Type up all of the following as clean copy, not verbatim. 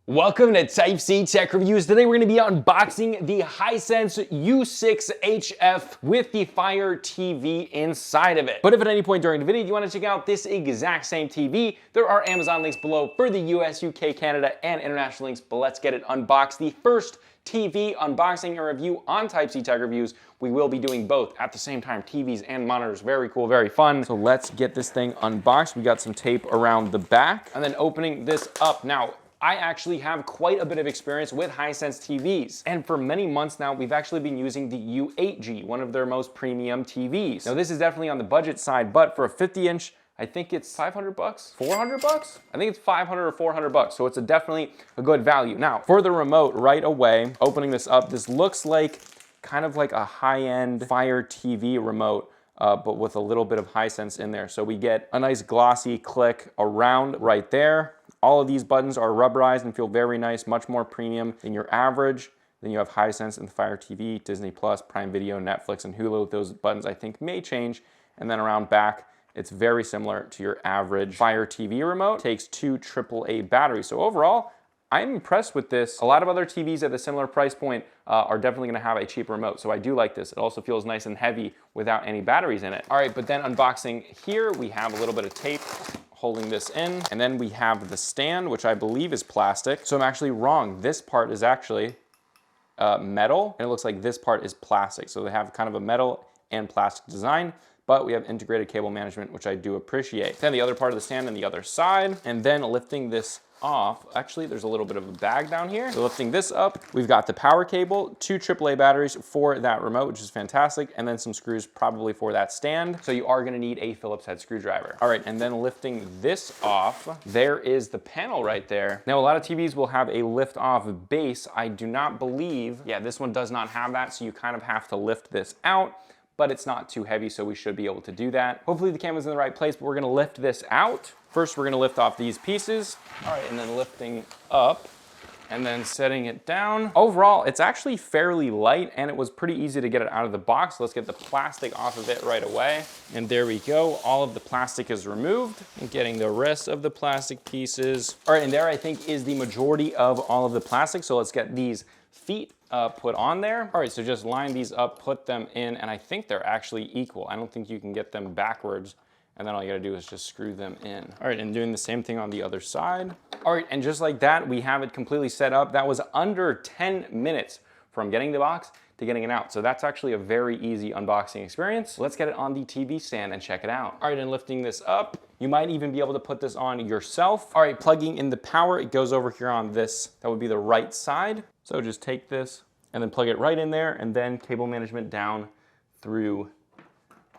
Welcome to Type C Tech Reviews. Today we're going to be unboxing the Hisense U6HF with the Fire TV inside of it. But if at any point during the video you want to check out this exact same TV, there are Amazon links below for the US, UK, Canada, and international links. But let's get it unboxed. The first TV unboxing and review on Type C Tech Reviews. We will be doing both at the same time, TVs and monitors. Very cool, very fun. So let's get this thing unboxed. We got some tape around the back and then opening this up. Now, I actually have quite a bit of experience with Hisense TVs. And for many months now, we've actually been using the U8G, one of their most premium TVs. Now this is definitely on the budget side, but for a 50-inch, I think it's 500 bucks, 400 bucks? I think it's 500 or 400 bucks. So it's definitely a good value. Now for the remote right away, opening this up, this looks like kind of like a high-end Fire TV remote, but with a little bit of Hisense in there. So we get a nice glossy click around right there. All of these buttons are rubberized and feel very nice, much more premium than your average. Then you have Hisense and the Fire TV, Disney Plus, Prime Video, Netflix, and Hulu. Those buttons I think may change. And then around back, it's very similar to your average Fire TV remote. Takes two AAA batteries. So overall, I'm impressed with this. A lot of other TVs at a similar price point are definitely gonna have a cheap remote. So I do like this. It also feels nice and heavy without any batteries in it. All right, but then unboxing here, we have a little bit of tape holding this in, and then we have the stand, which I believe is plastic. So I'm actually wrong. This part is actually metal, and it looks like this part is plastic. So they have kind of a metal and plastic design, but we have integrated cable management, which I do appreciate. Then the other part of the stand on the other side, and then lifting this off. Actually, there's a little bit of a bag down here. So lifting this up, we've got the power cable, two AAA batteries for that remote, which is fantastic, and then some screws probably for that stand. So you are gonna need a Phillips head screwdriver. All right, and then lifting this off, there is the panel right there. Now, a lot of TVs will have a lift off base. I do not believe, yeah, this one does not have that, so you kind of have to lift this out, but it's not too heavy, so we should be able to do that. Hopefully the camera's in the right place, but we're gonna lift this out. First, we're gonna lift off these pieces. All right, and then lifting up and then setting it down. Overall, it's actually fairly light and it was pretty easy to get it out of the box. Let's get the plastic off of it right away. And there we go, all of the plastic is removed and getting the rest of the plastic pieces. All right, and there I think is the majority of all of the plastic. So let's get these feet put on there. All right, so just line these up, put them in, and I think they're actually equal. I don't think you can get them backwards, and then all you gotta do is just screw them in. All right, and doing the same thing on the other side. All right, and just like that, we have it completely set up. That was under 10 minutes from getting the box to getting it out. So that's actually a very easy unboxing experience. Let's get it on the TV stand and check it out. All right, and lifting this up, you might even be able to put this on yourself. All right, plugging in the power, it goes over here on this, that would be the right side. So just take this and then plug it right in there, and then cable management down through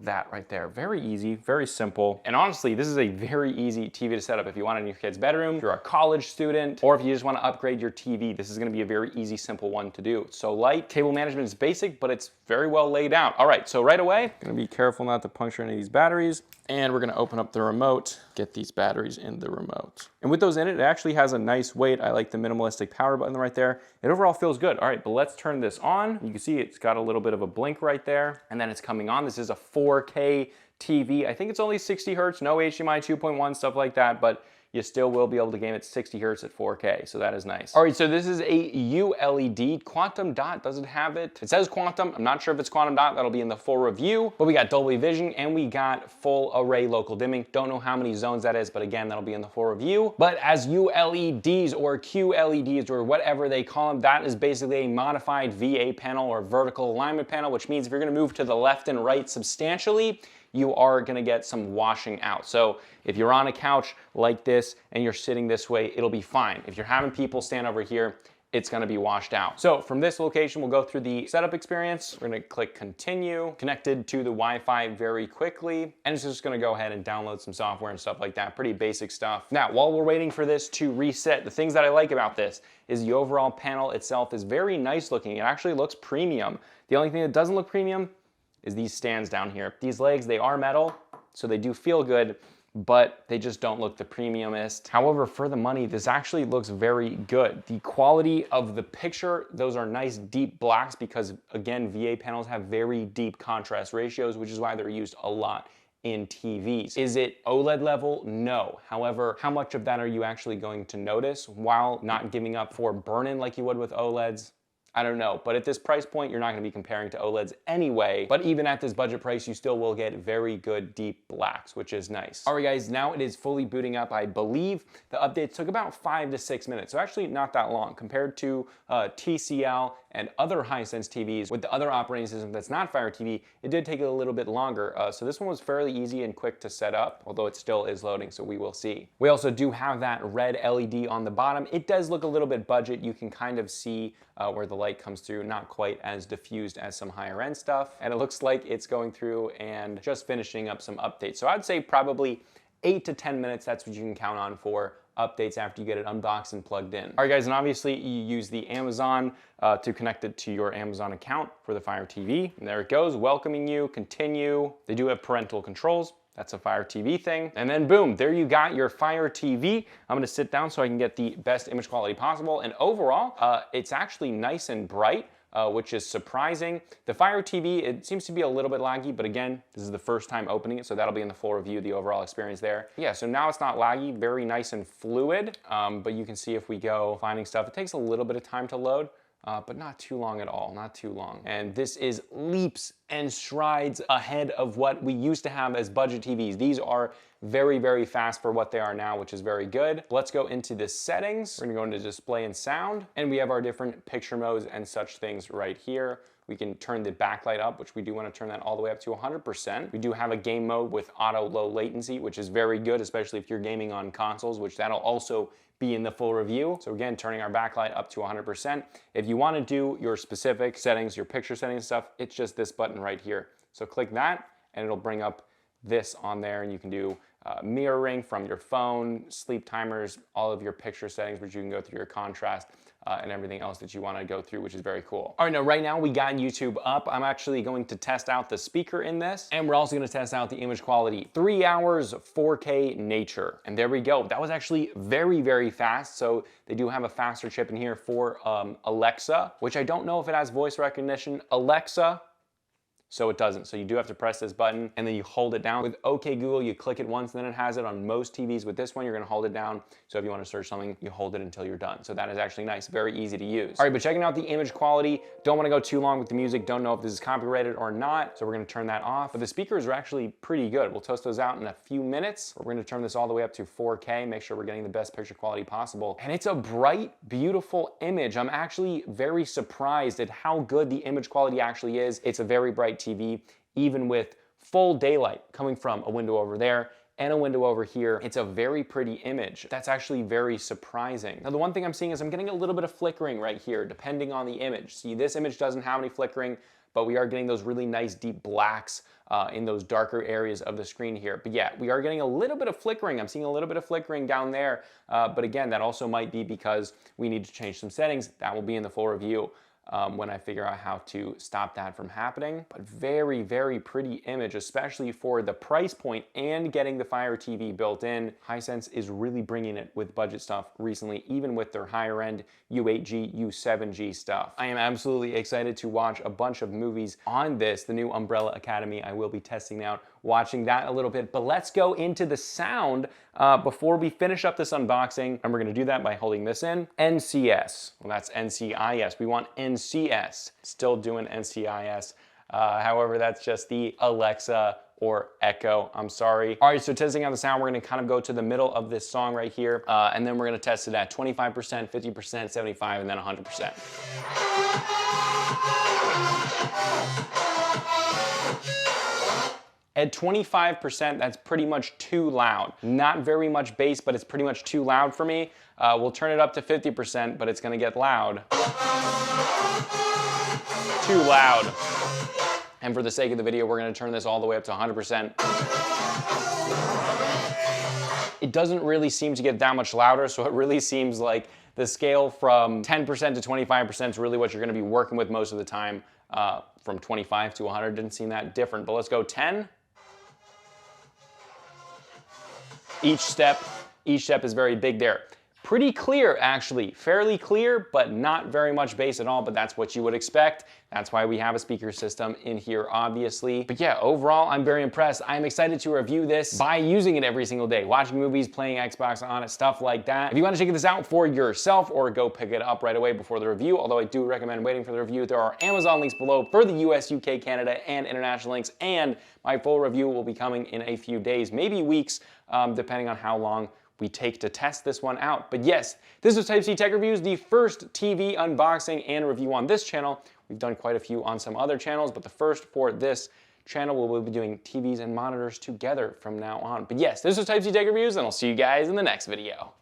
that right there. Very easy, very simple. And honestly, this is a very easy TV to set up if you want it in your kid's bedroom, if you're a college student, or if you just want to upgrade your TV. This is going to be a very easy, simple one to do. It's so light, cable management is basic, but it's very well laid out. All right, so right away, gonna be careful not to puncture any of these batteries, and we're gonna open up the remote, get these batteries in the remote. And with those in it, it actually has a nice weight. I like the minimalistic power button right there. It overall feels good. All right, but let's turn this on. You can see it's got a little bit of a blink right there, and then it's coming on. This is a 4K TV. I think it's only 60 hertz, no HDMI 2.1, stuff like that, but you still will be able to game at 60 hertz at 4K, so that is nice. All right, so this is a ULED. Quantum dot, does it have it? It says quantum. I'm not sure if it's quantum dot. That'll be in the full review. But we got Dolby Vision and we got full array local dimming. Don't know how many zones that is, but again, that'll be in the full review. But as ULEDs or QLEDs or whatever they call them, that is basically a modified VA panel or vertical alignment panel, which means if you're gonna move to the left and right substantially, you are gonna get some washing out. So if you're on a couch like this and you're sitting this way, it'll be fine. If you're having people stand over here, it's gonna be washed out. So from this location, we'll go through the setup experience. We're gonna click continue, connected to the Wi-Fi very quickly, and it's just gonna go ahead and download some software and stuff like that, pretty basic stuff. Now, while we're waiting for this to reset, the things that I like about this is the overall panel itself is very nice looking. It actually looks premium. The only thing that doesn't look premium is these stands down here. These legs, they are metal, so they do feel good, but they just don't look the premiumest. However, for the money, this actually looks very good. The quality of the picture, those are nice deep blacks because again, VA panels have very deep contrast ratios, which is why they're used a lot in TVs. Is it OLED level? No. However, how much of that are you actually going to notice while not giving up for burn-in like you would with OLEDs? I don't know, but at this price point, you're not gonna be comparing to OLEDs anyway, but even at this budget price, you still will get very good deep blacks, which is nice. All right, guys, now it is fully booting up. I believe the updates took about 5 to 6 minutes, so actually not that long compared to TCL and other Hisense TVs with the other operating system that's not Fire TV. It did take a little bit longer, so this one was fairly easy and quick to set up, although it still is loading, so we will see. We also do have that red LED on the bottom. It does look a little bit budget. You can kind of see where the light comes through, not quite as diffused as some higher end stuff. And it looks like it's going through and just finishing up some updates. So I'd say probably 8 to 10 minutes, that's what you can count on for updates after you get it unboxed and plugged in. All right, guys, and obviously you use the Amazon to connect it to your Amazon account for the Fire TV. And there it goes, welcoming you, continue. They do have parental controls. That's a Fire TV thing. And then boom, there you got your Fire TV. I'm gonna sit down so I can get the best image quality possible. And overall, it's actually nice and bright, which is surprising. The Fire TV, it seems to be a little bit laggy, but again, this is the first time opening it, so that'll be in the full review, the overall experience there. Yeah, so now it's not laggy, very nice and fluid, but you can see if we go finding stuff, it takes a little bit of time to load, but not too long at all, not too long. And this is leaps and strides ahead of what we used to have as budget TVs. These are very, very fast for what they are now, which is very good. Let's go into the settings. We're gonna go into display and sound, and we have our different picture modes and such things right here. We can turn the backlight up, which we do want to turn that all the way up to 100%. We do have a game mode with auto low latency, which is very good, especially if you're gaming on consoles, which that'll also be in the full review. So again, turning our backlight up to 100%. If you want to do your specific settings, your picture settings stuff, it's just this button right here. So click that and it'll bring up this on there, and you can do mirroring from your phone, sleep timers, all of your picture settings, which you can go through your contrast and everything else that you want to go through, which is very cool. All right, now right now we got YouTube up. I'm actually going to test out the speaker in this, and we're also going to test out the image quality. 3 hours, 4K nature. And there we go. That was actually very, very fast. So they do have a faster chip in here for Alexa, which I don't know if it has voice recognition. Alexa. So it doesn't. So you do have to press this button and then you hold it down. With OK Google, you click it once, and then it has it on most TVs. With this one, you're gonna hold it down. So if you wanna search something, you hold it until you're done. So that is actually nice, very easy to use. All right, but checking out the image quality, don't wanna go too long with the music, don't know if this is copyrighted or not, so we're gonna turn that off. But the speakers are actually pretty good. We'll test those out in a few minutes. We're gonna turn this all the way up to 4K, make sure we're getting the best picture quality possible. And it's a bright, beautiful image. I'm actually very surprised at how good the image quality actually is. It's a very bright TV. Even with full daylight coming from a window over there and a window over here, it's a very pretty image. That's actually very surprising. Now, the one thing I'm seeing is I'm getting a little bit of flickering right here, depending on the image. See, this image doesn't have any flickering, but we are getting those really nice deep blacks in those darker areas of the screen here. But yeah, we are getting a little bit of flickering. I'm seeing a little bit of flickering down there. But again, that also might be because we need to change some settings. That will be in the full review. When I figure out how to stop that from happening. But very, very pretty image, especially for the price point and getting the Fire TV built in. Hisense is really bringing it with budget stuff recently, even with their higher end U8G, U7G stuff. I am absolutely excited to watch a bunch of movies on this, the new Umbrella Academy. I will be testing out, watching that a little bit, but let's go into the sound before we finish up this unboxing, and we're gonna do that by holding this in. NCS, well, that's NCIS. We want NCS, still doing NCIS. However, that's just the Alexa or Echo, I'm sorry. All right, so testing out the sound, we're gonna kind of go to the middle of this song right here, and then we're gonna test it at 25%, 50%, 75, and then 100%. At 25%, that's pretty much too loud. Not very much bass, but it's pretty much too loud for me. We'll turn it up to 50%, but it's gonna get loud. Too loud. And for the sake of the video, we're gonna turn this all the way up to 100%. It doesn't really seem to get that much louder, so it really seems like the scale from 10% to 25% is really what you're gonna be working with most of the time. From 25 to 100 didn't seem that different, but let's go 10. Each step is very big there. Pretty clear, actually. Fairly clear, but not very much bass at all, but that's what you would expect. That's why we have a speaker system in here, obviously. But yeah, overall, I'm very impressed. I'm excited to review this by using it every single day, watching movies, playing Xbox on it, stuff like that. If you want to check this out for yourself or go pick it up right away before the review, although I do recommend waiting for the review, there are Amazon links below for the US, UK, Canada, and international links, and my full review will be coming in a few days, maybe weeks, depending on how long we take to test this one out. But yes, this was Type C Tech Reviews, the first TV unboxing and review on this channel. We've done quite a few on some other channels, but the first for this channel, we'll be doing TVs and monitors together from now on. But yes, this was Type C Tech Reviews, and I'll see you guys in the next video.